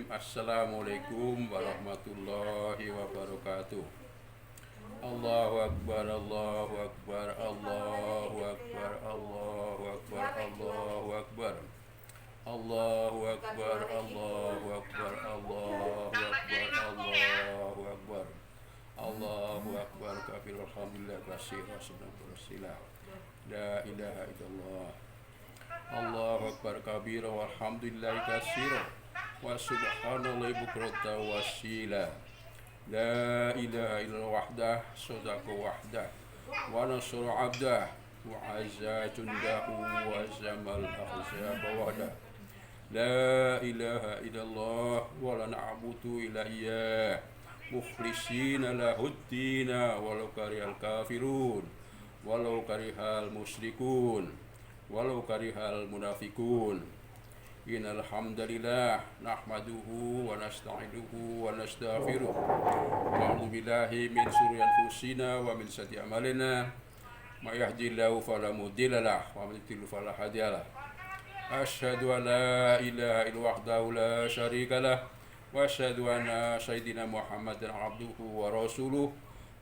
Assalamualaikum warahmatullahi wabarakatuh. Allahu Akbar, Allahu Akbar, Allahu Akbar, Allahu Akbar, Allahu Akbar. Allahu Akbar, Allahu Akbar, Allahu Akbar, Allahu Akbar. Allahu Akbar, kafir alhamdulillah kasih wassalamu. La ilaha illallah. Allahu Akbar kabira walhamdulillahi kasira wa subhanallahi bukrata wasila. La ilaha illallah wahdah sadaqa wahdah wa nasru abdah wa azza jundahu wa zamal ahzab wahdah. La ilaha illallah wa la na'budu illa iyyah mukhlishina lahuddina walau karihal kafirun walau karihal musyrikun walau karihal munafikun. Innal hamdalillah nahmaduhu wa nasta'inuhu wa nastaghfiruh. A'udzu billahi min syururi anfusina wa min sayyiati a'malina. May yahdihillahu fala mudilla lahu wa may yudlil fala hadiya lahu. Asyhadu an la ilaha illallah wahdahu la syarika lahu wa asyhadu anna sayyidina Muhammadan abduhu wa rasuluh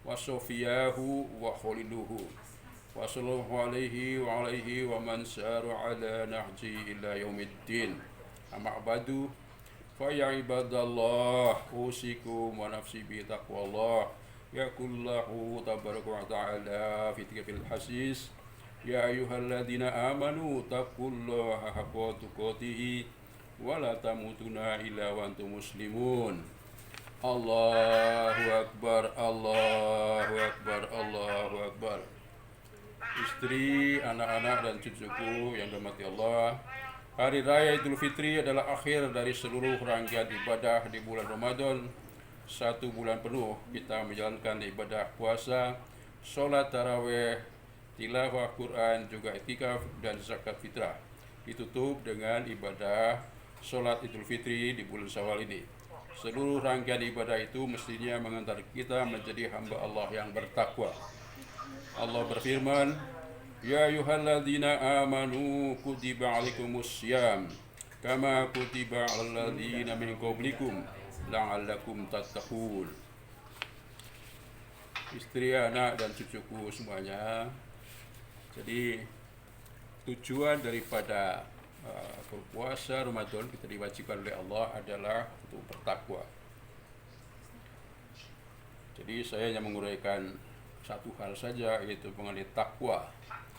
wa safiyahu wa khaliluhu. Wa sallallahu alaihi wa alihi wa man saru ala nahji ila yaumiddin. Amma ba'du fa ya ibadallah usikum wa nafsi bi taqwallah. Yaqullahu tabaraka wa ta'ala fi kitabil hasis. Ya ayyuhalladzina amanu taqullaha haqqa tuqatih wa la tamutunna illa wa antum muslimun. Allahu akbar, Allahu akbar, Allahu akbar. Istri, anak-anak dan cucuku yang dirahmati Allah, hari raya Idul Fitri adalah akhir dari seluruh rangkaian ibadah di bulan Ramadan. 1 bulan penuh kita menjalankan ibadah puasa, sholat tarawih, tilawah Quran, juga iktikaf dan zakat fitrah. Ditutup dengan ibadah sholat Idul Fitri di bulan Syawal ini. Seluruh rangkaian ibadah itu mestinya mengantar kita menjadi hamba Allah yang bertakwa. Allah berfirman, Ya ayyuhalladzina amanu kutiba alaikumus syiyam kama kutiba alal ladzina min qablikum la'allakum tattaqun. Istri, anak dan cucuku semuanya, jadi tujuan daripada berpuasa Ramadan kita diwajibkan oleh Allah adalah untuk bertakwa. Jadi saya hanya menguraikan satu hal saja, yaitu mengenai takwa.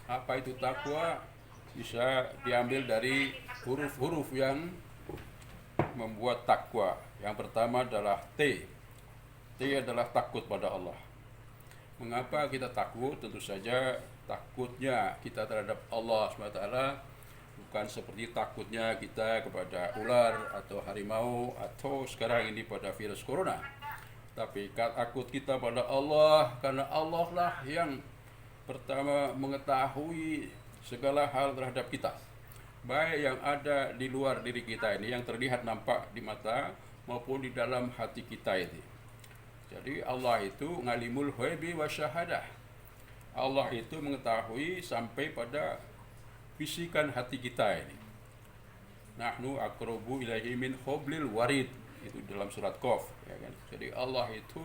Apa itu takwa? Bisa diambil dari huruf-huruf yang membuat takwa. Yang pertama adalah T. T adalah takut pada Allah. Mengapa kita takut? Tentu saja takutnya kita terhadap Allah SWT bukan seperti takutnya kita kepada ular atau harimau atau sekarang ini pada virus corona. Tapi takut kita pada Allah, karena Allah lah yang pertama mengetahui segala hal terhadap kita, baik yang ada di luar diri kita ini, yang terlihat nampak di mata maupun di dalam hati kita ini. Jadi Allah itu ngalimul ghaibi wa syahadah. Allah itu mengetahui sampai pada bisikan hati kita ini. Nahnu aqrabu ilaihi min hablil warid, itu dalam surat Qaf, ya kan. Jadi Allah itu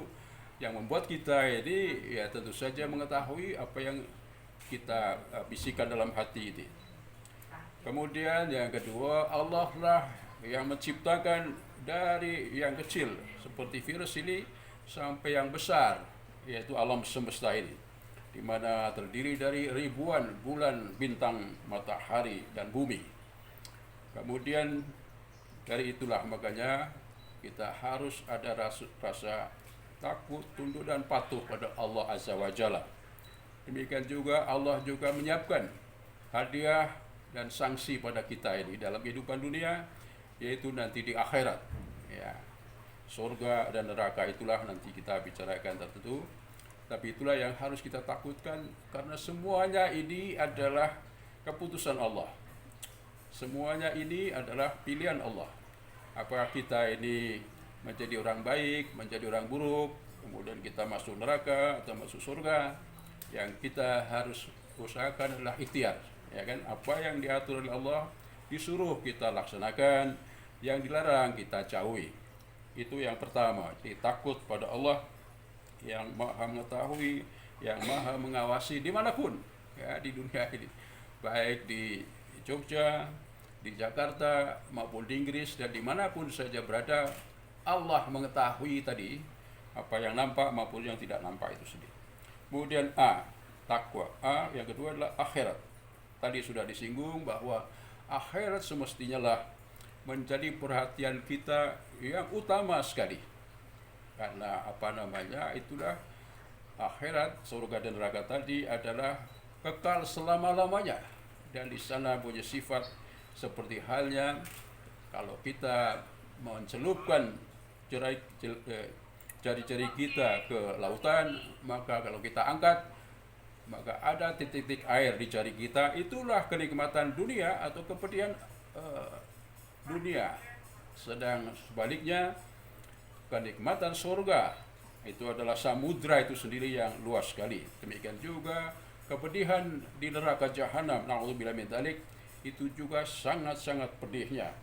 yang membuat kita ini ya tentu saja mengetahui apa yang kita bisikan dalam hati ini. Kemudian yang kedua, Allah lah yang menciptakan dari yang kecil seperti virus ini sampai yang besar, yaitu alam semesta ini, di mana terdiri dari ribuan bulan, bintang, matahari dan bumi. Kemudian dari itulah makanya kita harus ada rasa takut, tunduk dan patuh pada Allah Azza wa Jalla. Demikian juga Allah juga menyiapkan hadiah dan sanksi pada kita ini dalam kehidupan dunia, yaitu nanti di akhirat. Ya, surga dan neraka itulah nanti kita bicarakan tertentu. Tapi itulah yang harus kita takutkan, karena semuanya ini adalah keputusan Allah. Semuanya ini adalah pilihan Allah. Apakah kita ini menjadi orang baik, menjadi orang buruk, kemudian kita masuk neraka atau masuk surga, yang kita harus usahakan adalah ikhtiar, ya kan? Apa yang diatur oleh Allah disuruh kita laksanakan, yang dilarang kita jauhi. Itu yang pertama. Jadi takut pada Allah yang maha mengetahui, yang maha mengawasi dimanapun ya di dunia ini, baik di Jogja, di Jakarta maupun di Inggris dan dimanapun saja berada, Allah mengetahui tadi apa yang nampak maupun yang tidak nampak itu sendiri. Kemudian A, takwa. A yang kedua adalah akhirat. Tadi sudah disinggung bahwa akhirat semestinya lah menjadi perhatian kita yang utama sekali. Karena itulah akhirat, surga dan neraka tadi adalah kekal selama-lamanya. Dan di sana punya sifat seperti halnya kalau kita mencelupkan jari-jari kita ke lautan, maka kalau kita angkat, maka ada titik-titik air di jari kita. Itulah kenikmatan dunia atau kepedihan dunia. Sedang sebaliknya, kenikmatan surga itu adalah samudra itu sendiri yang luas sekali. Demikian juga kepedihan di neraka jahanam, na'udzubillah min dzalik, itu juga sangat-sangat pedihnya.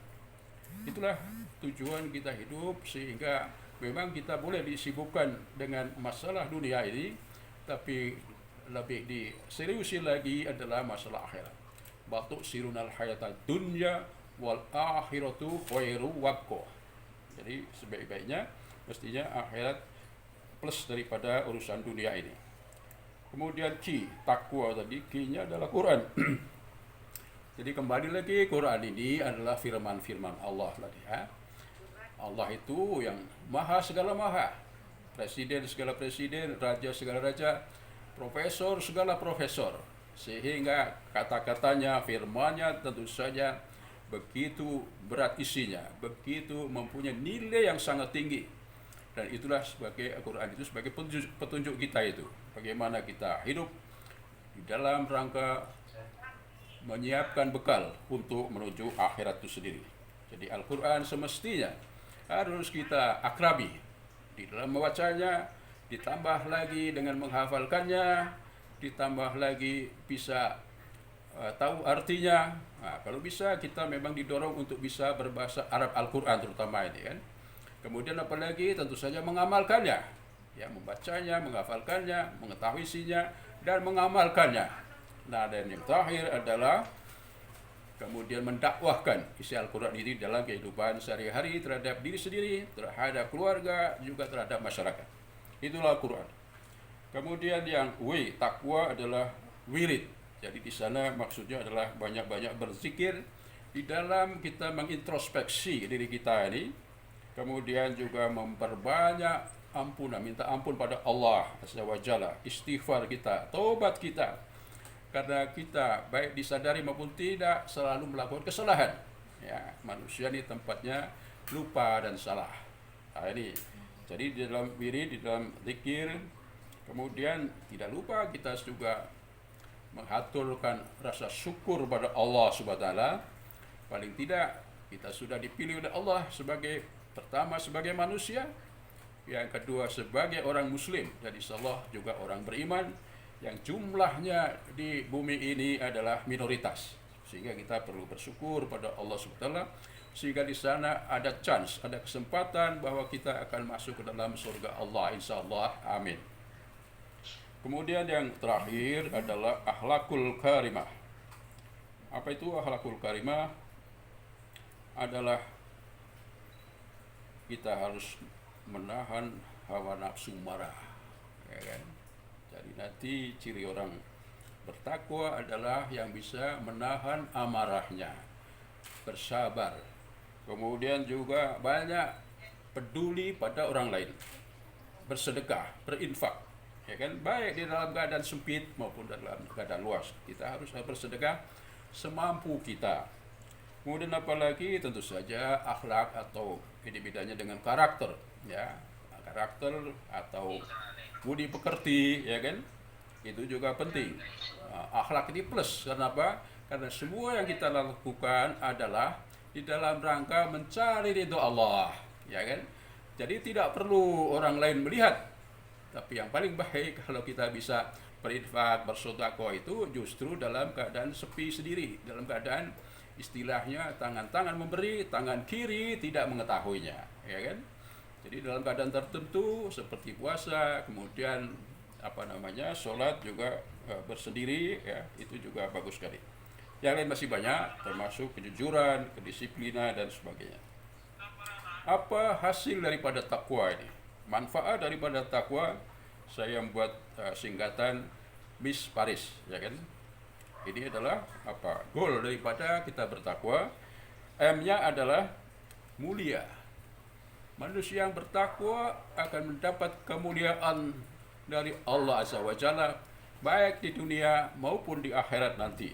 Itulah tujuan kita hidup, sehingga memang kita boleh disibukkan dengan masalah dunia ini, tapi lebih diseriusi lagi adalah masalah akhirat. Batu sirunal hayata dunya wal akhiratu khairu wabqa. Jadi sebaik-baiknya mestinya akhirat plus daripada urusan dunia ini. Kemudian Q, takwa tadi, Q-nya adalah Quran. Jadi kembali lagi, Quran ini adalah firman-firman Allah tadi ya. Allah itu yang maha segala maha, presiden segala presiden, raja segala raja, profesor segala profesor, sehingga kata-katanya, firmannya tentu saja begitu berat isinya, begitu mempunyai nilai yang sangat tinggi. Dan itulah sebagai Al-Quran itu sebagai petunjuk kita itu, bagaimana kita hidup di dalam rangka menyiapkan bekal untuk menuju akhirat itu sendiri. Jadi Al-Quran semestinya harus kita akrabi di dalam membacanya, ditambah lagi dengan menghafalkannya, ditambah lagi bisa tahu artinya. Nah, kalau bisa kita memang didorong untuk bisa berbahasa Arab Al-Quran terutama ini kan. Kemudian apalagi tentu saja mengamalkannya, ya, membacanya, menghafalkannya, mengetahui isinya dan mengamalkannya. Nah, dan yang terakhir adalah kemudian mendakwahkan isi Al-Quran ini dalam kehidupan sehari-hari terhadap diri sendiri, terhadap keluarga, juga terhadap masyarakat. Itulah Al-Quran. Kemudian yang W, takwa adalah wirid. Jadi di sana maksudnya adalah banyak-banyak berzikir di dalam kita mengintrospeksi diri kita ini. Kemudian juga memperbanyak ampunan, minta ampun pada Allah Azza wa Jalla, istighfar kita, taubat kita. Karena kita baik disadari maupun tidak selalu melakukan kesalahan. Ya, manusia ini tempatnya lupa dan salah. Nah, ini. Jadi di dalam wirid, di dalam zikir, kemudian tidak lupa kita juga mengaturkan rasa syukur pada Allah Subhanahu wa taala. Paling tidak kita sudah dipilih oleh Allah sebagai pertama sebagai manusia, yang kedua sebagai orang muslim, jadi insyaallah juga orang beriman yang jumlahnya di bumi ini adalah minoritas. Sehingga kita perlu bersyukur pada Allah Subhanahu wa taala, sehingga di sana ada chance, ada kesempatan bahwa kita akan masuk ke dalam surga Allah insyaallah. Amin. Kemudian yang terakhir adalah akhlakul karimah. Apa itu akhlakul karimah? Adalah kita harus menahan hawa nafsu marah, ya kan? Jadi nanti ciri orang bertakwa adalah yang bisa menahan amarahnya, bersabar, kemudian juga banyak peduli pada orang lain, bersedekah, berinfak, ya kan, baik di dalam keadaan sempit maupun dalam keadaan luas. Kita harus bersedekah semampu kita. Kemudian apalagi tentu saja akhlak, atau ini bedanya dengan karakter, ya, karakter atau budi pekerti, ya kan, itu juga penting. Akhlak ini plus, karena apa? Karena semua yang kita lakukan adalah di dalam rangka mencari ridho Allah, ya kan. Jadi tidak perlu orang lain melihat. Tapi yang paling baik kalau kita bisa berinfak, bersedekah itu justru dalam keadaan sepi sendiri, dalam keadaan istilahnya tangan memberi, tangan kiri tidak mengetahuinya, ya kan? Jadi dalam keadaan tertentu seperti puasa, kemudian sholat juga bersendiri, ya itu juga bagus sekali. Yang lain masih banyak, termasuk kejujuran, kedisiplinan dan sebagainya. Apa hasil daripada takwa ini? Manfaat daripada takwa, saya membuat singkatan MIS Paris, ya kan? Ini adalah goal daripada kita bertakwa. M-nya adalah mulia. Manusia yang bertakwa akan mendapat kemuliaan dari Allah Azza wa Jalla, baik di dunia maupun di akhirat nanti.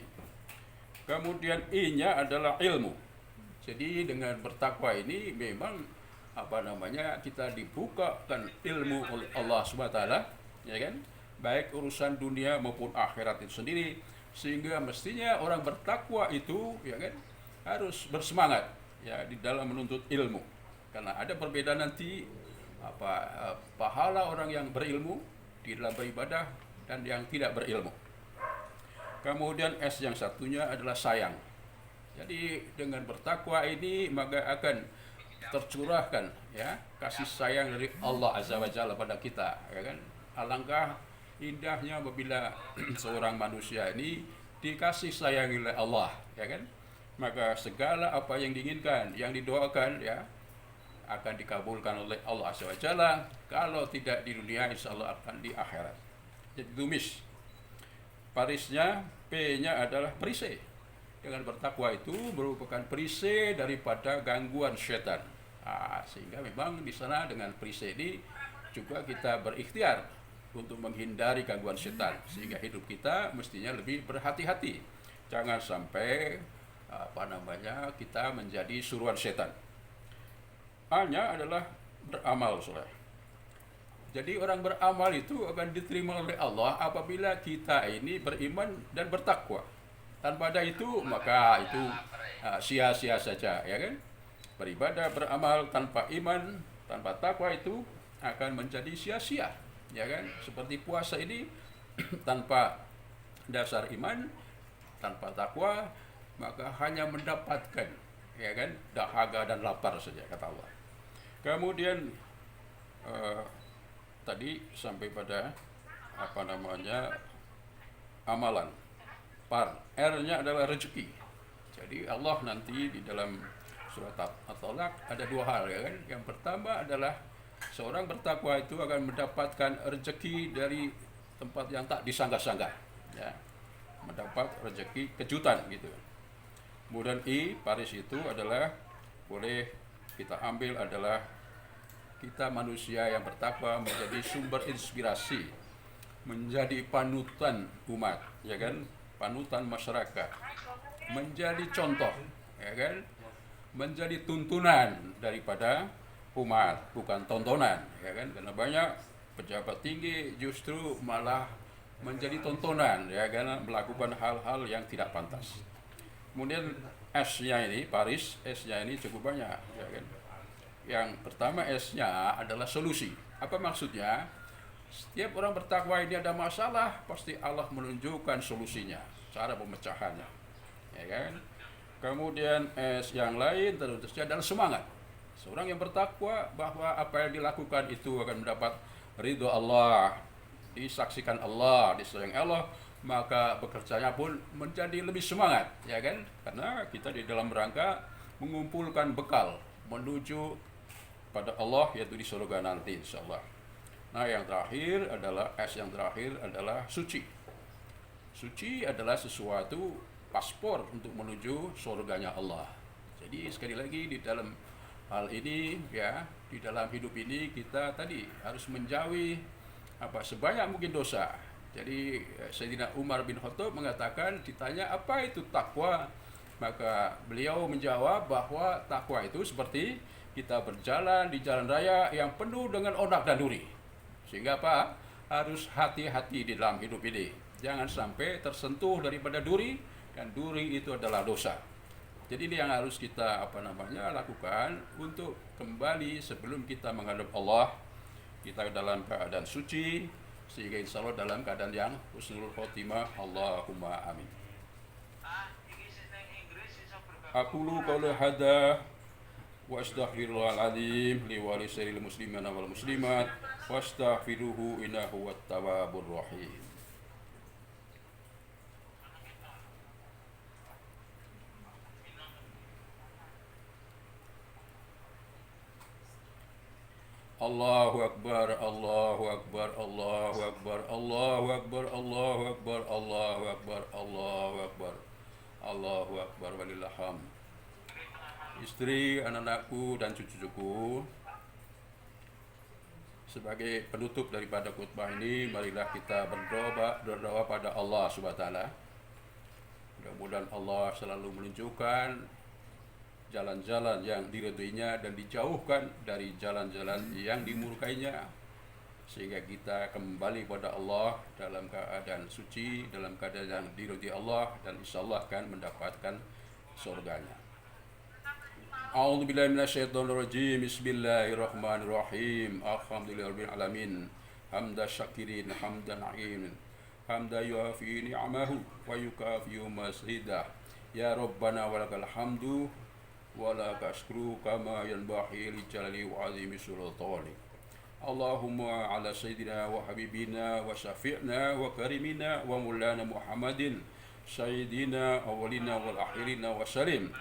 Kemudian I-nya adalah ilmu. Jadi dengan bertakwa ini memang kita dibukakan ilmu oleh Allah SWT, ya kan? Baik urusan dunia maupun akhirat itu sendiri, sehingga mestinya orang bertakwa itu, ya kan, harus bersemangat ya di dalam menuntut ilmu. Karena ada perbedaan nanti pahala orang yang berilmu di dalam beribadah dan yang tidak berilmu. Kemudian S yang satunya adalah sayang. Jadi dengan bertakwa ini maka akan tercurahkan ya kasih sayang dari Allah Azza wa Jalla pada kita, ya kan? Alangkah indahnya apabila seorang manusia ini dikasih sayang oleh Allah, ya kan? Maka segala apa yang diinginkan, yang didoakan ya akan dikabulkan oleh Allah Azza wa Jalla. Kalau tidak di dunia, insya Allah akan di akhirat. Jadi tumis. Parisnya, P-nya adalah perisai. Dengan bertakwa itu merupakan perisai daripada gangguan setan. Sehingga memang di sana dengan perisai ini juga kita berikhtiar untuk menghindari gangguan setan, sehingga hidup kita mestinya lebih berhati-hati. Jangan sampai kita menjadi suruhan setan. A-nya adalah beramal, saudara. Jadi orang beramal itu akan diterima oleh Allah apabila kita ini beriman dan bertakwa. Tanpa ada itu maka itu sia-sia saja, ya kan? Beribadah, beramal tanpa iman, tanpa takwa itu akan menjadi sia-sia, ya kan? Seperti puasa ini tanpa dasar iman, tanpa takwa, maka hanya mendapatkan, ya kan, dahaga dan lapar saja, kata Allah. Kemudian tadi sampai pada amalan. Par, R-nya adalah rezeki. Jadi Allah nanti di dalam surat At-Talaq ada dua hal, ya kan? Yang pertama adalah seorang bertakwa itu akan mendapatkan rezeki dari tempat yang tak disangka-sangka, ya. Mendapat rezeki kejutan gitu. Kemudian I, Paris itu adalah boleh kita ambil adalah kita manusia yang bertakwa menjadi sumber inspirasi, menjadi panutan umat, ya kan? Panutan masyarakat, menjadi contoh, ya kan? Menjadi tuntunan daripada umat, bukan tontonan, ya kan? Karena banyak pejabat tinggi justru malah menjadi tontonan, ya kan? Melakukan hal-hal yang tidak pantas. Kemudian S-nya ini, Paris, S-nya ini cukup banyak, ya kan? Yang pertama S-nya adalah solusi. Apa maksudnya? Setiap orang bertakwa ini ada masalah, pasti Allah menunjukkan solusinya, cara pemecahannya, ya kan? Kemudian S yang lain tentunya adalah semangat. Seorang yang bertakwa bahwa apa yang dilakukan itu akan mendapat ridho Allah, disaksikan Allah, disayang Allah, maka bekerjanya pun menjadi lebih semangat, ya kan? Karena kita di dalam rangka mengumpulkan bekal menuju pada Allah, yaitu di surga nanti, insyaallah. Nah, yang terakhir adalah S yang terakhir adalah suci. Suci adalah sesuatu paspor untuk menuju surganya Allah. Jadi sekali lagi di dalam hal ini, ya, di dalam hidup ini kita tadi harus menjauhi sebanyak mungkin dosa. Jadi Sayyidina Umar bin Khattab mengatakan, ditanya apa itu takwa, maka beliau menjawab bahwa takwa itu seperti kita berjalan di jalan raya yang penuh dengan onak dan duri. Sehingga harus hati-hati di dalam hidup ini. Jangan sampai tersentuh daripada duri, dan duri itu adalah dosa. Jadi ini yang harus kita lakukan untuk kembali sebelum kita menghadap Allah, kita dalam keadaan suci, sehingga insya Allah dalam keadaan yang husnul khotimah. Allahumma amin. Aqulu qawla hadza wa astaghfirullahal azim li wa li sa'iril muslimina wal muslimat wastaghfiruhu innahu wat tawwabur rahim. Allahu akbar, Allahu akbar, Allahu akbar, Allahu akbar, Allahu akbar, Allahu akbar, Allahu akbar, Allahu akbar, walillahil hamd. Istri, anak-anakku dan cucu-cucuku, sebagai penutup daripada khutbah ini, marilah kita berdoa pada Allah Subhanahu wa taala. Mudah-mudahan Allah selalu menunjukkan jalan-jalan yang diridhoinya dan dijauhkan dari jalan-jalan yang dimurkainya, sehingga kita kembali pada Allah dalam keadaan suci, dalam keadaan yang diridhoi Allah, dan insyaallah akan mendapatkan surganya. A'udzubillahi minasyaitonirrajim. Bismillahirrahmanirrahim. Alhamdulillahirabbil alamin. Hamda syakirin, hamdan na'imin, hamda yuafi ni'amahu wa yukafi'u mazhidah. Ya Rabbana walakal hamdu wala kashkuru kama yanbahi li jalali wa azimi sultani. Allahumma ala sayyidina wa habibina wa syafi'na wa karimina wa mulana Muhammadin sayyidina awwalina wal akhirina wa salim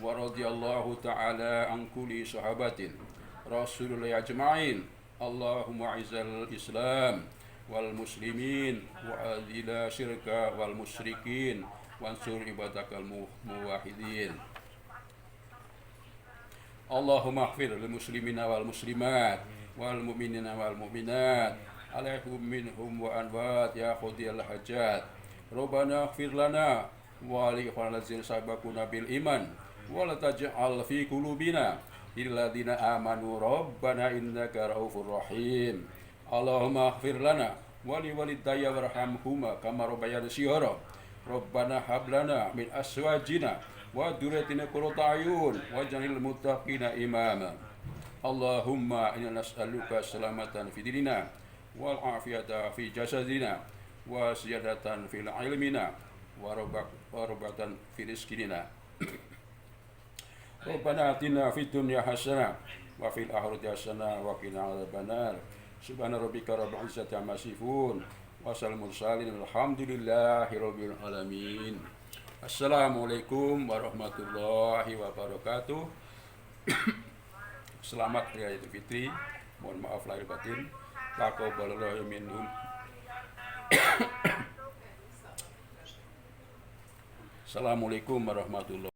wa radiyallahu ta'ala an kulli sahabatin Rasulullah ajma'in. Allahumma izzal Islam wal muslimin wa adila syirka wal musyrikin wansur ibadakal muwahhidin. Allahumma ighfir lil muslimina wal muslimat wal mu'minina wal mu'minat alaihim minhum wa anwat ya qadiyal hajat. Rabbana ighfir lana wa li ikhwanina allazina sabaquna bil iman wa la taj'al fi qulubina illadzina amanu rabbana innaka raufur rahim. Allahumma ighfir lana wa li walidayya warhamhuma kama rabbayani shighara. Rabbana hab lana min azwajina wa dzurriyyatina qurrata a'yun waj'alnal muttaqina imama. Allahumma inna nas'aluka salamatan fi dinina wal afiyata fi jasadina wa ziyadatan fil ilmina wa rabatan fi rizqina. Rabbana atina fid dunya hasanah wa fil akhirati hasanah wa qina adzabannar. Subhana rabbika rabbil izzati amma yasifun wa salamun mursalin walhamdulillahi rabbil alamin. Assalamualaikum warahmatullahi wabarakatuh. Selamat Hari Raya Idul Fitri. Mohon maaf lahir batin. Taqabbalallahu minhum. Assalamualaikum warahmatullahi wabarakatuh.